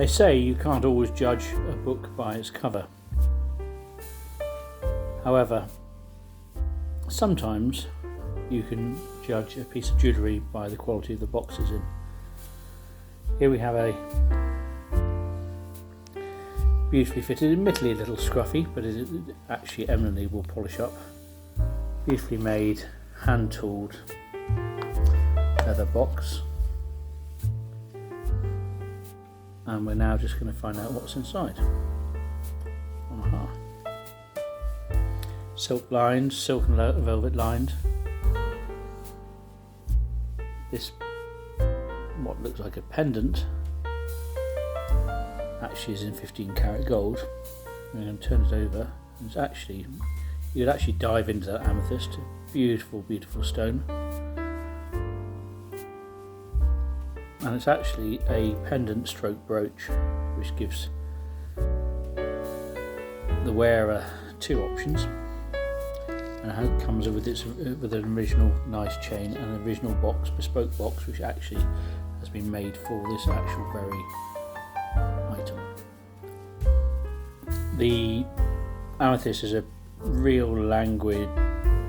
They say you can't always judge a book by its cover. However, sometimes you can judge a piece of jewellery by the quality of the box it's in. Here we have a beautifully fitted, admittedly a little scruffy, but it actually eminently will polish up. Beautifully made, hand-tooled leather box. And we're now just going to find out what's inside. Silk lined, silk and velvet lined. This, what looks like a pendant, actually is in 15 karat gold. I'm going to turn it over. It's actually, you could actually dive into that amethyst. Beautiful, beautiful stone. And it's actually a pendant stroke brooch, which gives the wearer two options. And it comes with an original nice chain and an original box, bespoke box, which actually has been made for this actual very item. The amethyst is a real languid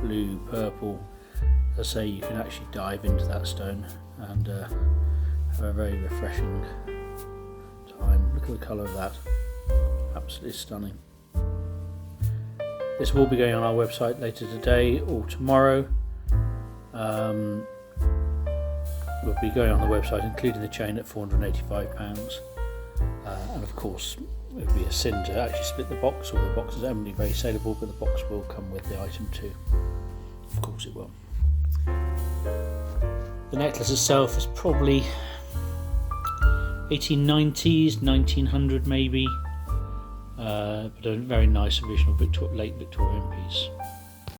blue purple. As I say, you can actually dive into that stone and have a very refreshing time. Look at the colour of that, absolutely stunning. This will be going on our website later today or tomorrow. We'll be going on the website including the chain at £485, and of course it would be a sin to actually split the box, or the box is eminently very saleable, but the box will come with the item too. Of course it will. The necklace itself is probably 1890s, 1900 maybe, but a very nice original late Victorian piece.